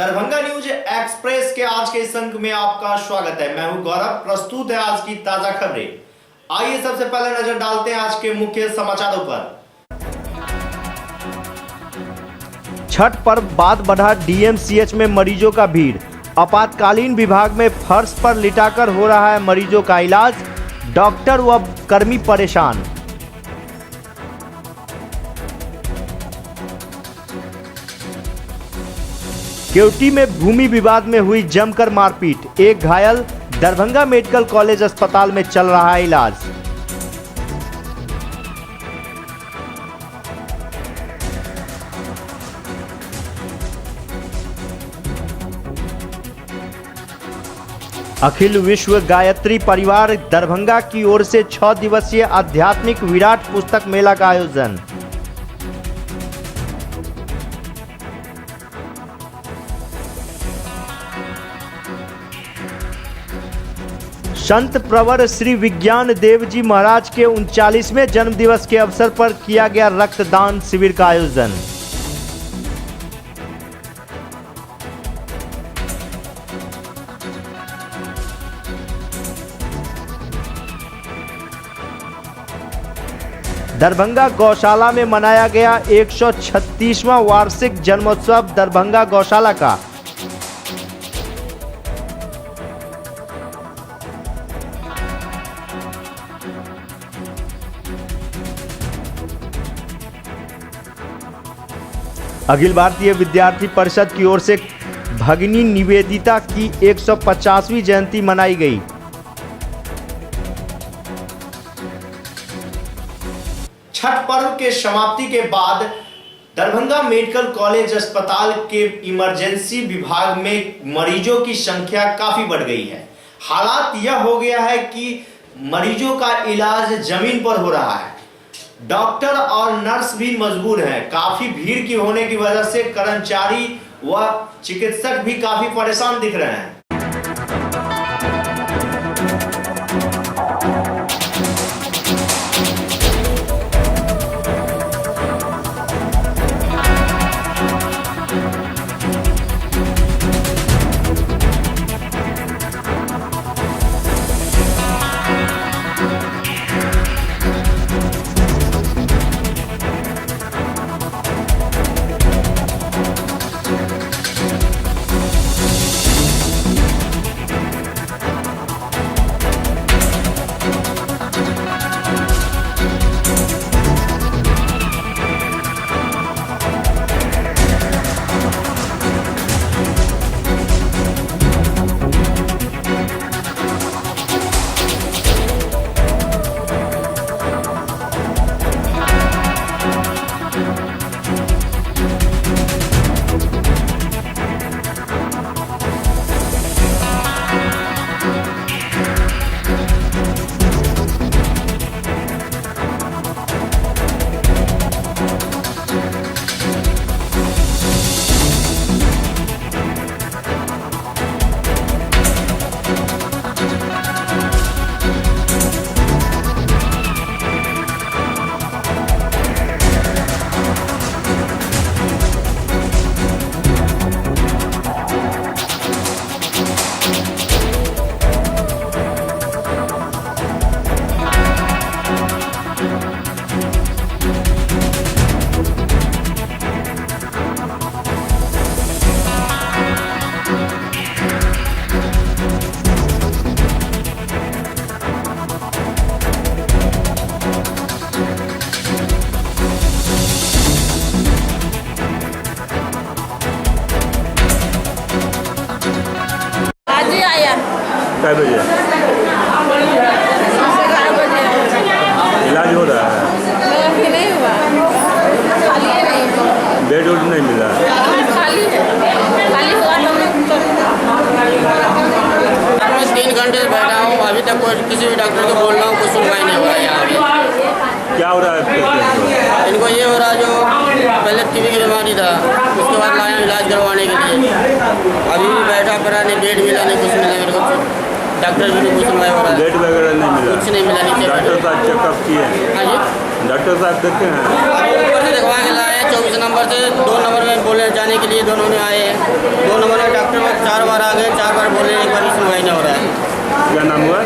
Darbhanga news express के आज के इस अंक में आपका स्वागत है। मैं हूं गौरव। प्रस्तुत है आज की ताजा खबरें। आइए सबसे पहले नजर डालते हैं आज के मुख्य समाचारों पर। छठ पर्व बाद बढ़ा डीएमसीएच में मरीजों का भीड़। आपातकालीन विभाग में फर्श पर लिटाकर हो रहा है मरीजों का इलाज। डॉक्टर व कर्मी परेशान। केवटी में भूमि विवाद में हुई जमकर मारपीट, एक घायल। दरभंगा मेडिकल कॉलेज अस्पताल में चल रहा है इलाज। अखिल विश्व गायत्री परिवार दरभंगा की ओर से 6 दिवसीय आध्यात्मिक विराट पुस्तक मेला का आयोजन। संत प्रवर श्री विज्ञान देव जी महाराज के 39वें जन्म दिवस के अवसर पर किया गया रक्तदान शिविर का आयोजन। दरभंगा गौशाला में मनाया गया 136वां वार्षिक जन्मोत्सव दरभंगा गौशाला का। अखिल भारतीय विद्यार्थी परिषद की ओर से भगिनी निवेदिता की 150वीं जयंती मनाई गई। छठ पर्व के समाप्ति के बाद दरभंगा मेडिकल कॉलेज अस्पताल के इमरजेंसी विभाग में मरीजों की संख्या काफी बढ़ गई है। हालात यह हो गया है कि मरीजों का इलाज जमीन पर हो रहा है। डॉक्टर और नर्स भी मजबूर हैं। काफी भीड़ की होने की वजह से कर्मचारी व चिकित्सक भी काफी परेशान दिख रहे हैं। कै बजे इलाज हो रहा है? अभी नहीं हुआ, खाली है, नहीं बेड उड नहीं मिला? खाली है, खाली हुआ तो मैं 3 घंटे से बैठा हूँ, अभी तक कोई किसी भी डॉक्टर को बोल रहा हूँ, कुछ सुनवाई नहीं हो रहा है यहाँ। क्या हो रहा है? इनको ये हो रहा जो पहले टीबी की बीमारी था, उसके बाद लाया इलाज करवाने के लिए। अभी भी बैठा पड़ा, नहीं बेड मिला, नहीं कुछ मिला मेरे को। डॉक्टर भी कुछ सुनवाई हो रहा है, बेड वगैरह नहीं मिला, कुछ नहीं मिला। नीचे डॉक्टर साहब चेकअप किए? हाँ जी, डॉक्टर साहब देखे हैं? ऊपर से दिखवा के लाए, 24 इस नंबर से 2 नंबर में बोले जाने के लिए दोनों ने आए हैं। 2 नंबर में डॉक्टर 4 बार आ गए, 4 बार बोले, एक बार भी सुनवाई नहीं हो रहा है। क्या नाम हुआ?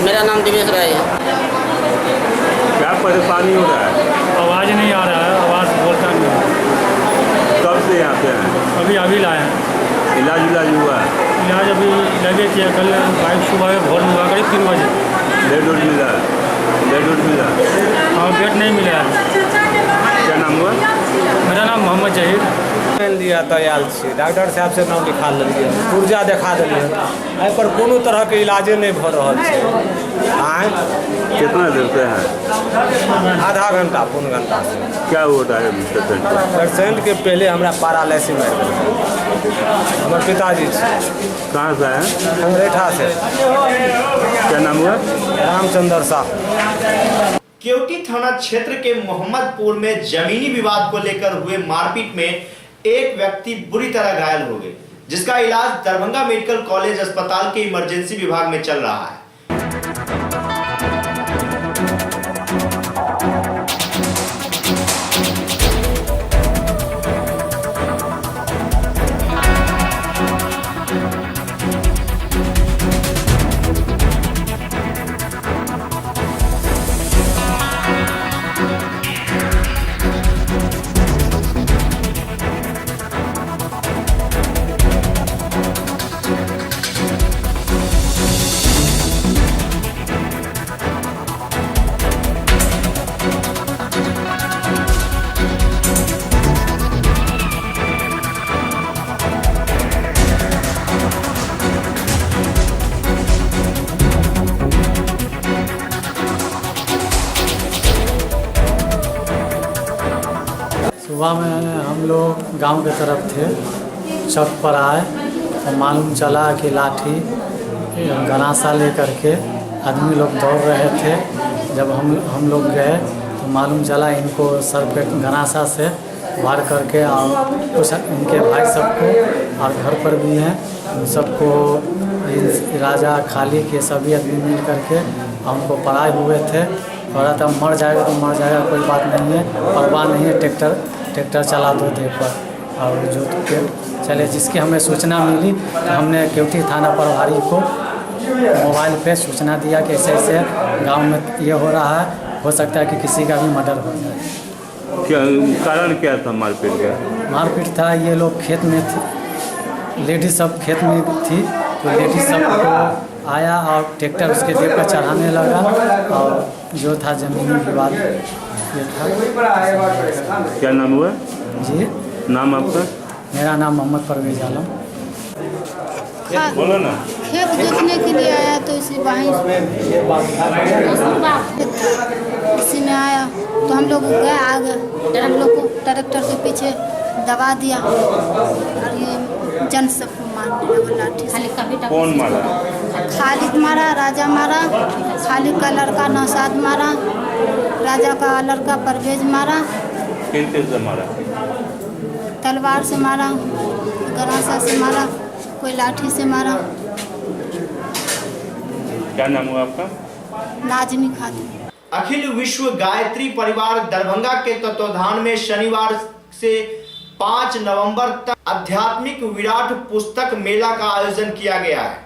मेरा नाम दिवेश राय है। क्या परेशानी हो रहा है? आवाज़ नहीं आ रहा है, आवाज़ बोलता नहीं है। कब से यहाँ पे हैं? अभी लाए हैं। इलाज हुआ है? इलाज अभी लगे थे कल बाइक सुबह में भोर में हुआ करीब 3 बजे। बेड उड मिला? और बेड नहीं मिला है। क्या नाम हुआ? मेरा नाम मोहम्मद जहीर। लिया तो आयल छी डॉक्टर साहब से नाम लिखा लेलिए, पुर्जा देखा देलिए, एहि पर कोनो तरह के इलाजे नहीं भऽ रहल छै। आँय कितना देर से हैं? आधा घंटा पौन घंटा से। क्या हो रहा है पेशेंट को? पेशेंट के पहले हमरा पैरालिसिस में हमारे पिताजी छै। कहाँ से हैं? खंगरेठा से। क्या नाम हुआ? रामचंद्र साहब। केवटी थाना क्षेत्र के मोहम्मदपुर में जमीनी विवाद को लेकर हुए मारपीट में एक व्यक्ति बुरी तरह घायल हो गए, जिसका इलाज दरभंगा मेडिकल कॉलेज अस्पताल के इमरजेंसी विभाग में चल रहा है। सुबह में हम लोग गांव के तरफ थे, छत पर आए तो मालूम चला कि लाठी गरासा लेकर के आदमी लोग दौड़ रहे थे। जब हम लोग गए तो मालूम चला इनको सर पे गरासा से वार करके और कुछ इनके भाई सबको और घर पर भी हैं उन सबको राजा खाली के सभी आदमी मिल करके हमको पढ़ाए हुए थे। और तो मर जाएगा तो मर जाएगा, कोई बात नहीं है, परवाह नहीं है, ट्रैक्टर चला दो दे पर। और जो चले जिसकी हमें सूचना मिली तो हमने केवटी थाना प्रभारी को मोबाइल पे सूचना दिया कि ऐसे ऐसे गांव में ये हो रहा है, हो सकता है कि किसी का भी मर्डर हो जाए। क्या कारण क्या था मारपीट का? मारपीट था, ये लोग खेत में थे, लेडीज सब खेत में थी तो लेडीज सबको आया और ट्रैक्टर उसके देह पर चढ़ाने लगा और जो था जमीनी विवाद ये था। क्या नाम हुआ? जी नाम आपका? मेरा नाम मोहम्मद परवेज आलम। बोलो ना। खेत जोतने के लिए आया तो इसी में आया तो हम लोग गए आगे, हम लोग को ट्रैक्टर के पीछे दबा दिया और ये जन सबको मारने लगा लाठी से। कौन मारा? खालिद मारा, राजा मारा, खालिद का लड़का नौशाद मारा, राजा का लड़का परवेज मारा। किन से मारा? तलवार से मारा, गरासा से मारा, कोई लाठी से मारा। क्या नाम हुआ आपका? नाजनी खातून। अखिल विश्व गायत्री परिवार दरभंगा के तत्वाधान में शनिवार से 5 नवंबर तक आध्यात्मिक विराट पुस्तक मेला का आयोजन किया गया है।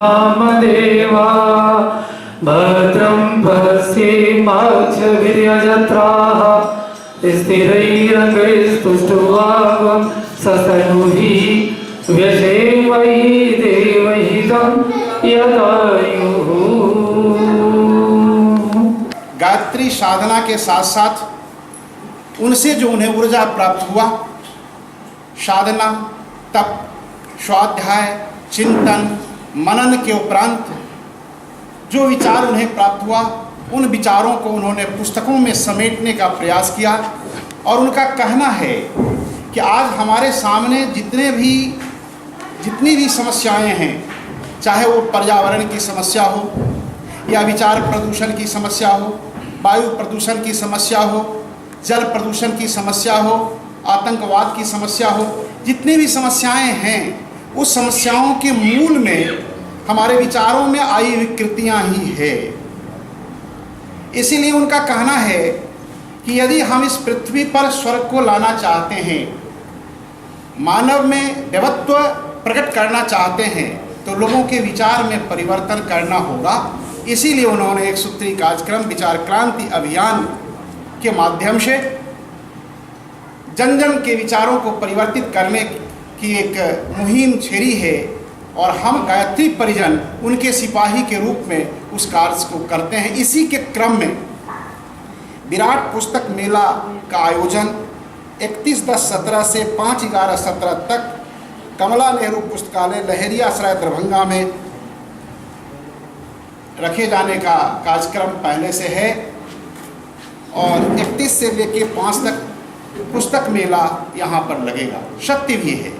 देवा भद्रं पश्येमाक्षभिर्यजत्राः स्थिरैरङ्गैस्तुष्टुवागं सतनुभिः व्यशेमहि देवहितं यदायुः। गायत्री साधना के साथ साथ उनसे जो उन्हें ऊर्जा प्राप्त हुआ, साधना, तप, स्वाध्याय, चिंतन, मनन के उपरांत जो विचार उन्हें प्राप्त हुआ, उन विचारों को उन्होंने पुस्तकों में समेटने का प्रयास किया। और उनका कहना है कि आज हमारे सामने जितनी भी समस्याएं हैं, चाहे वो पर्यावरण की समस्या हो या विचार प्रदूषण की समस्या हो, वायु प्रदूषण की समस्या हो, जल प्रदूषण की समस्या हो, आतंकवाद की समस्या हो, जितनी भी समस्याएं हैं, उस समस्याओं के मूल में हमारे विचारों में आई विकृतियां ही है। इसीलिए उनका कहना है कि यदि हम इस पृथ्वी पर स्वर्ग को लाना चाहते हैं, मानव में देवत्व प्रकट करना चाहते हैं, तो लोगों के विचार में परिवर्तन करना होगा। इसीलिए उन्होंने एक सूत्री कार्यक्रम विचार क्रांति अभियान के माध्यम से जन जन के विचारों को परिवर्तित करने की एक मुहिम छेड़ी है। और हम गायत्री परिजन उनके सिपाही के रूप में उस कार्य को करते हैं। इसी के क्रम में विराट पुस्तक मेला का आयोजन 31/10/17 से 5/11/17 तक कमला नेहरू पुस्तकालय लहरियासराय दरभंगा में रखे जाने का कार्यक्रम पहले से है। और 31 से लेकर 5 तक पुस्तक मेला यहाँ पर लगेगा। सत्य भी है,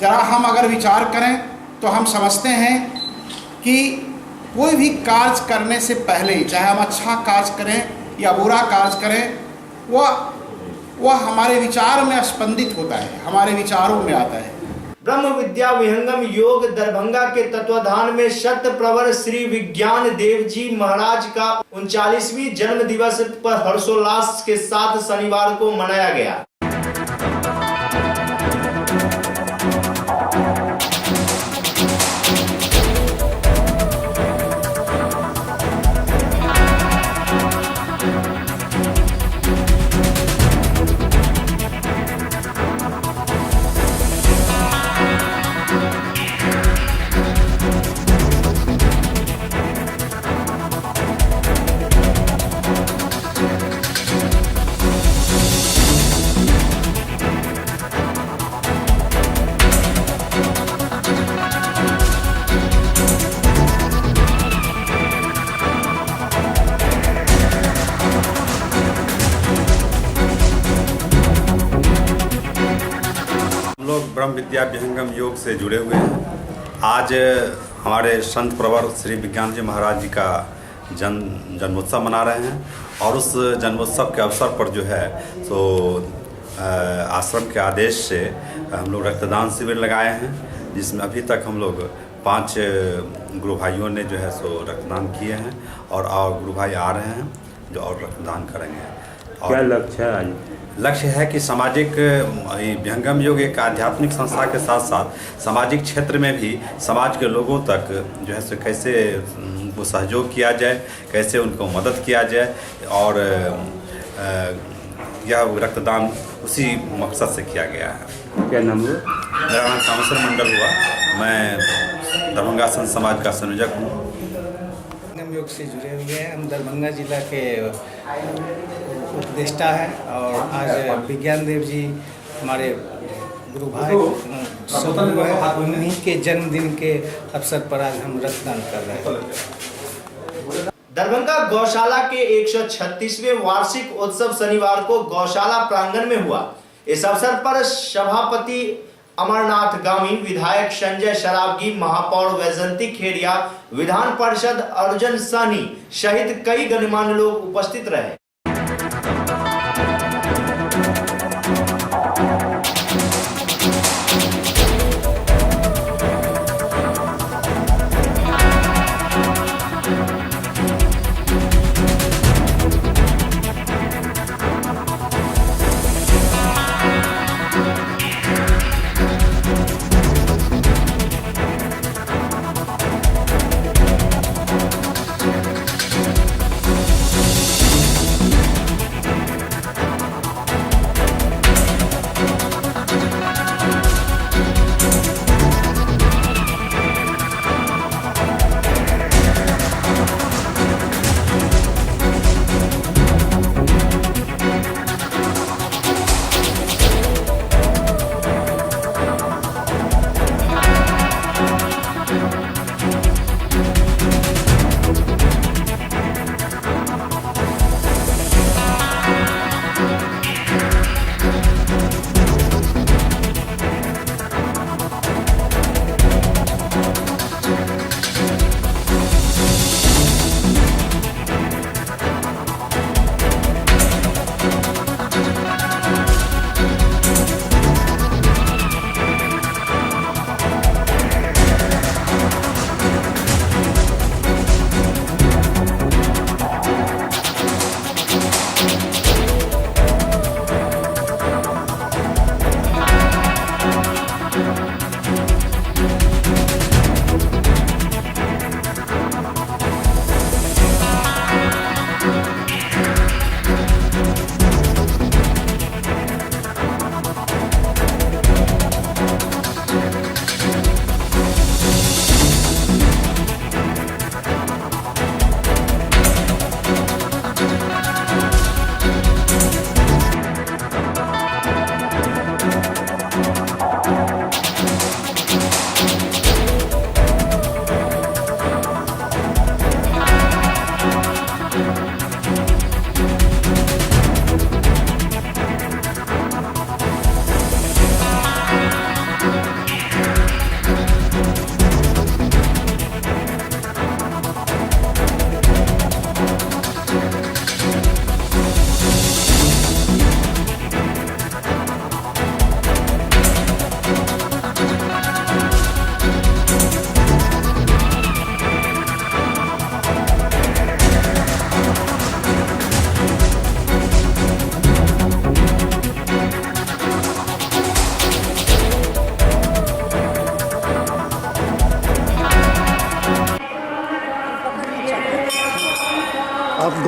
जरा हम अगर विचार करें तो हम समझते हैं कि कोई भी कार्य करने से पहले, चाहे हम अच्छा कार्य करें या बुरा कार्य करें, वह हमारे विचार में स्पंदित होता है, हमारे विचारों में आता है। ब्रह्म विद्या विहंगम योग दरभंगा के तत्वाधान में शत प्रवर श्री विज्ञान देव जी महाराज का 39वीं जन्म दिवस पर हर्षोल्लास के साथ शनिवार को मनाया गया। ब्रह्म विद्या विहंगम योग से जुड़े हुए हैं। आज हमारे संत प्रवर श्री विज्ञान जी महाराज जी का जन्मोत्सव मना रहे हैं और उस जन्मोत्सव के अवसर पर जो है सो आश्रम के आदेश से हम लोग रक्तदान शिविर लगाए हैं, जिसमें अभी तक हम लोग 5 गुरु भाइयों ने जो है सो रक्तदान किए हैं और गुरु भाई आ रहे हैं जो और रक्तदान करेंगे। और क्या लक्ष्य है आज? लक्ष्य है कि सामाजिक विहंगम योग एक आध्यात्मिक संस्था के साथ साथ सामाजिक क्षेत्र में भी समाज के लोगों तक जो है सो कैसे उनको सहयोग किया जाए, कैसे उनको मदद किया जाए, और यह रक्तदान उसी मकसद से किया गया है। क्या नाम हुआ? मेरा नाम कामेश्वर मंडल हुआ, मैं दरभंगा संत समाज का संयोजक हूँ। योग से जुड़े हुए हैं। हम दरभंगा जिला के उपदेष्टा है और आज विज्ञान देव जी हमारे गुरु भाई सब उन्हीं के जन्मदिन के अवसर पर आज हम रक्तदान कर रहे हैं। दरभंगा गौशाला के 136वें वार्षिक उत्सव शनिवार को गौशाला प्रांगण में हुआ। इस अवसर पर सभापति अमरनाथ गामी, विधायक संजय शराबगी, महापौर वैजंती खेड़िया, विधान पार्षद अर्जुन सानी सहित कई गणमान्य लोग उपस्थित रहे।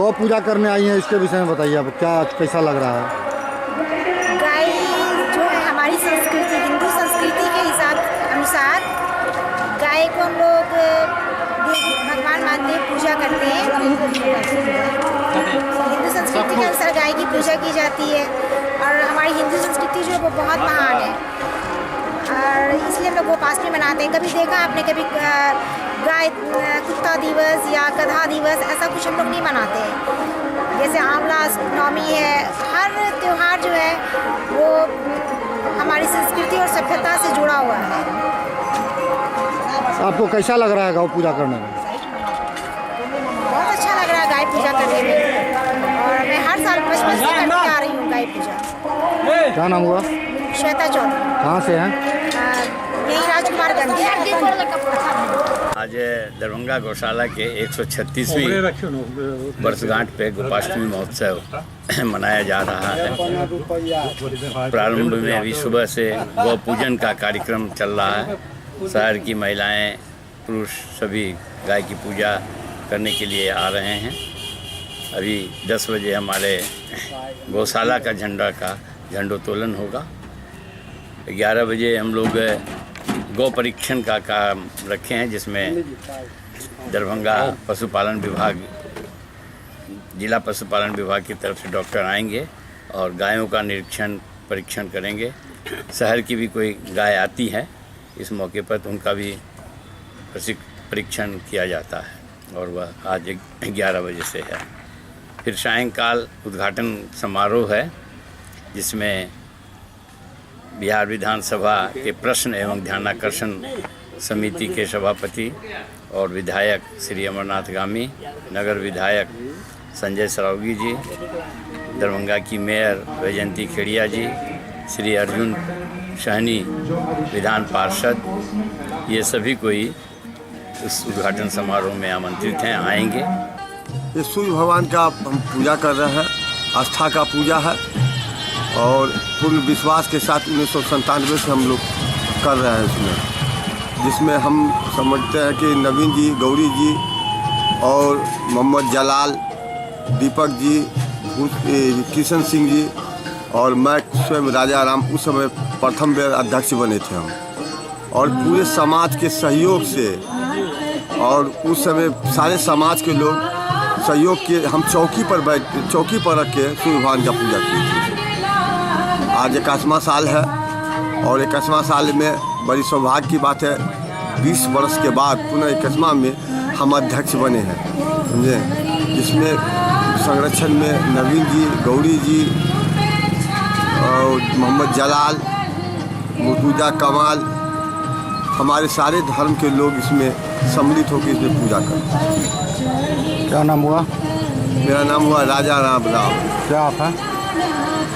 गौ पूजा करने आई हैं, इसके विषय में बताइए आप, क्या कैसा लग रहा है? गाय जो है हमारी संस्कृति, हिंदू संस्कृति के हिसाब अनुसार गाय को हम लोग भगवान मानते हैं, पूजा करते हैं। हिंदू संस्कृति के अनुसार गाय की पूजा की जाती है और हमारी हिंदू संस्कृति जो है वो बहुत महान है और इसलिए हम लोग गोपाष्टमी मनाते हैं। कभी देखा आपने कभी गाय कुत्ता दिवस या गधा दिवस ऐसा कुछ हम लोग नहीं मनाते हैं। जैसे आंवला नवमी है, हर त्यौहार जो है वो हमारी संस्कृति और सभ्यता से जुड़ा हुआ है। आपको कैसा लग रहा है गौ पूजा करने में? बहुत अच्छा लग रहा है गाय पूजा करने में और मैं हर साल बचपन से करती आ रही हूँ गाय पूजा। क्या नाम हुआ? श्वेता चौधरी। कहाँ से हैं? यही राजकुमार गंज। आज दरभंगा गौशाला के 136वीं वर्षगांठ पे गोपाष्टमी महोत्सव मनाया जा रहा है। प्रारंभ में अभी सुबह से गौ पूजन का कार्यक्रम चल रहा है। शहर की महिलाएं, पुरुष सभी गाय की पूजा करने के लिए आ रहे हैं। अभी 10 बजे हमारे गौशाला का झंडोत्तोलन होगा। 11 बजे हम लोग गौ परीक्षण का काम रखे हैं, जिसमें दरभंगा पशुपालन विभाग, जिला पशुपालन विभाग की तरफ से डॉक्टर आएंगे और गायों का निरीक्षण परीक्षण करेंगे। शहर की भी कोई गाय आती है इस मौके पर तो उनका भी परीक्षण किया जाता है और वह आज 11 बजे से है। फिर सायंकाल उद्घाटन समारोह है, जिसमें बिहार विधानसभा के प्रश्न एवं ध्यानाकर्षण समिति के सभापति और विधायक श्री अमरनाथ गामी, नगर विधायक संजय सरावगी जी, दरभंगा की मेयर वैजयंती खेड़िया जी, श्री अर्जुन सहनी विधान पार्षद, ये सभी कोई इस उद्घाटन समारोह में आमंत्रित हैं, आएंगे। ये सूर्य भगवान का हम पूजा कर रहे हैं, आस्था का पूजा है और पूर्ण विश्वास के साथ 1997 से हम लोग कर रहे हैं इसमें, जिसमें हम समझते हैं कि नवीन जी, गौरी जी और मोहम्मद जलाल, दीपक जी, किशन सिंह जी और मैं स्वयं राजा राम उस समय प्रथम बेर अध्यक्ष बने थे हम, और पूरे समाज के सहयोग से और उस समय सारे समाज के लोग सहयोग किए। हम चौकी पर रख के सूर्य भगवान का पूजा किए थे। आज 81वां साल है और 81वां साल में बड़ी सौभाग्य की बात है, 20 वर्ष के बाद पुनः 81वां में हम अध्यक्ष बने हैं, समझे। जिसमें संरक्षण में नवीन जी, गौरी जी और मोहम्मद जलाल, मुर्तुजा कमाल, हमारे सारे धर्म के लोग इसमें सम्मिलित होकर इसमें पूजा करते हैं। क्या नाम हुआ? मेरा नाम हुआ राजा राम। क्या आप हैं?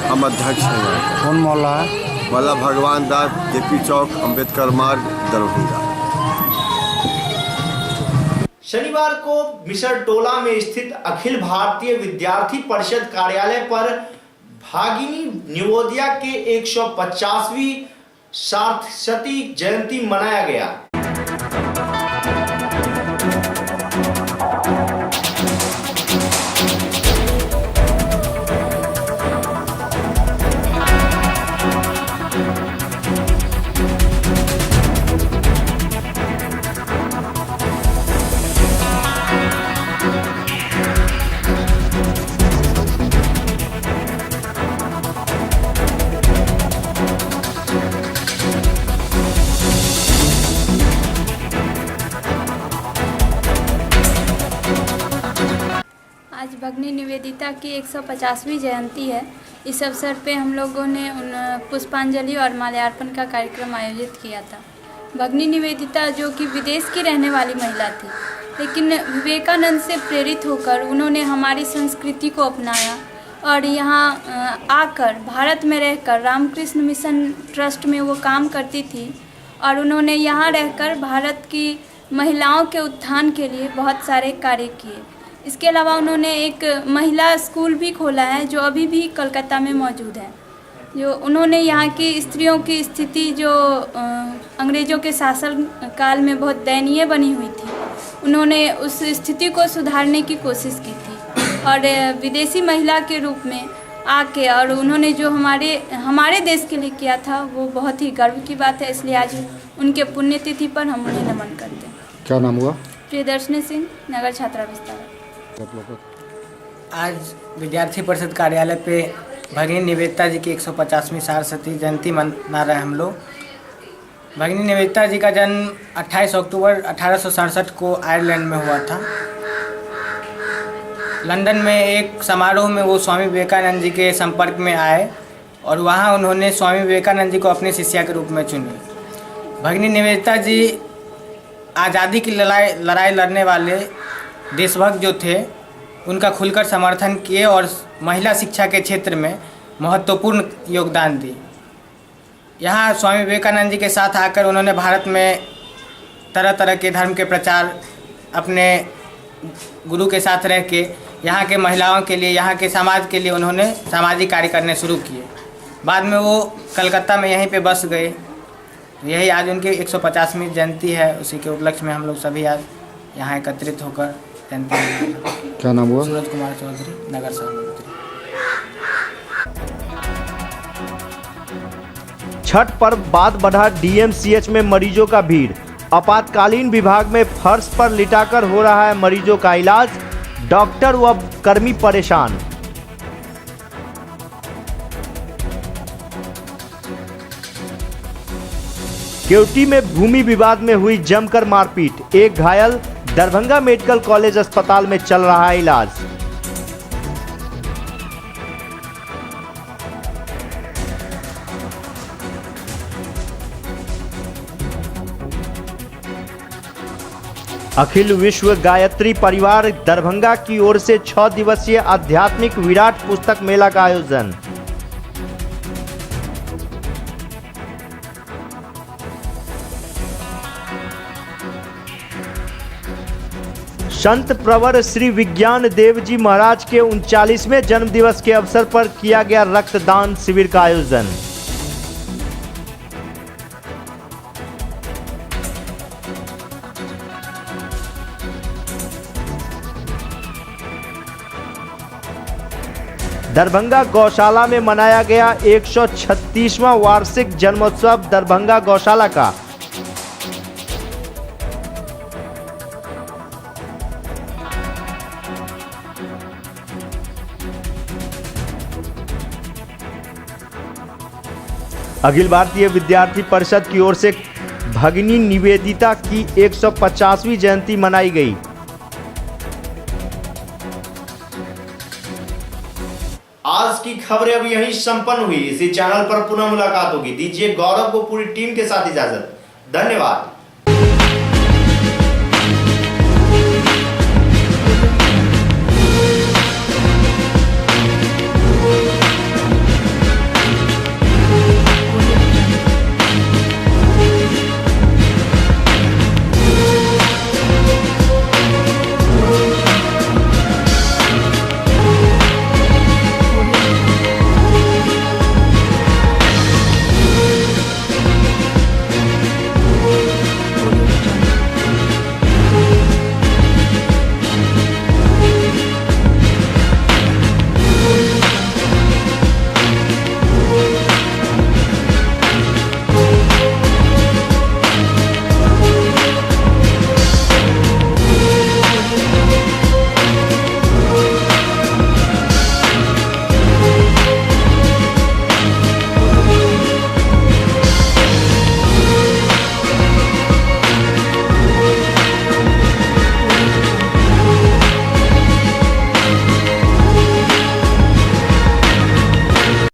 हम अध्यक्ष हैं। कौन मोहल्ला है? मोहल्ला भगवान दास, जेपी चौक, अम्बेडकर मार्ग, दरभंगा। शनिवार को मिसर टोला में स्थित अखिल भारतीय विद्यार्थी परिषद कार्यालय पर भागिनी निवोदिया के 150वीं सार्थशती जयंती मनाया गया। भगिनी निवेदिता की 150वीं जयंती है। इस अवसर पे हम लोगों ने पुष्पांजलि और माल्यार्पण का कार्यक्रम आयोजित किया था। भगिनी निवेदिता जो कि विदेश की रहने वाली महिला थी, लेकिन विवेकानंद से प्रेरित होकर उन्होंने हमारी संस्कृति को अपनाया और यहाँ आकर भारत में रहकर रामकृष्ण मिशन ट्रस्ट में वो काम करती थी और उन्होंने यहाँ रहकर भारत की महिलाओं के उत्थान के लिए बहुत सारे कार्य किए। इसके अलावा उन्होंने एक महिला स्कूल भी खोला है जो अभी भी कोलकाता में मौजूद है। जो उन्होंने यहाँ की स्त्रियों की स्थिति जो अंग्रेज़ों के शासन काल में बहुत दयनीय बनी हुई थी, उन्होंने उस स्थिति को सुधारने की कोशिश की थी और विदेशी महिला के रूप में आके और उन्होंने जो हमारे देश के लिए किया था वो बहुत ही गर्व की बात है। इसलिए आज उनके पुण्यतिथि पर हम उन्हें नमन करते हैं। क्या नाम हुआ? प्रियदर्शनी सिंह, नगर छात्रा विस्तार। आज विद्यार्थी परिषद कार्यालय पे भगिनी निवेदिता जी की 150वीं सरस्वती जयंती मना रहे हैं हम लोग। भगिनी निवेदिता जी का जन्म 28 अक्टूबर 1867 को आयरलैंड में हुआ था। लंदन में एक समारोह में वो स्वामी विवेकानंद जी के संपर्क में आए और वहाँ उन्होंने स्वामी विवेकानंद जी को अपने शिष्या के रूप में चुनी। भगिनी निवेदिता जी आज़ादी की लड़ाई लड़ने वाले देशभक्त जो थे उनका खुलकर समर्थन किए और महिला शिक्षा के क्षेत्र में महत्वपूर्ण योगदान दी। यहाँ स्वामी विवेकानंद जी के साथ आकर उन्होंने भारत में तरह तरह के धर्म के प्रचार अपने गुरु के साथ रह के यहाँ के महिलाओं के लिए, यहाँ के समाज के लिए उन्होंने सामाजिक कार्य करने शुरू किए। बाद में वो कलकत्ता में यहीं पे बस गए। यही आज उनकी 150वीं जयंती है। उसी के उपलक्ष्य में हम लोग सभी आज यहाँ एकत्रित होकर जयंती मना रहे हैं। क्या नाम हुआ? सूरज कुमार चौधरी, नगर सभापति। छठ पर्व बाद बढ़ा डीएमसीएच में मरीजों का भीड़। आपातकालीन विभाग में फर्श पर लिटाकर हो रहा है मरीजों का इलाज। डॉक्टर व कर्मी परेशान। केवटी में भूमि विवाद में हुई जमकर मारपीट, एक घायल। दरभंगा मेडिकल कॉलेज अस्पताल में चल रहा है इलाज। अखिल विश्व गायत्री परिवार दरभंगा की ओर से 6 दिवसीय आध्यात्मिक विराट पुस्तक मेला का आयोजन। संत प्रवर श्री विज्ञान देव जी महाराज के 39वें जन्म दिवस के अवसर पर किया गया रक्तदान शिविर का आयोजन। दरभंगा गौशाला में मनाया गया 136वां वार्षिक जन्मोत्सव दरभंगा गौशाला का। अखिल भारतीय विद्यार्थी परिषद की ओर से भगिनी निवेदिता की 150वीं जयंती मनाई गई। आज की खबरें अब यहीं संपन्न हुई। इसी चैनल पर पुनः मुलाकात होगी। दीजिए गौरव को पूरी टीम के साथ इजाजत। धन्यवाद।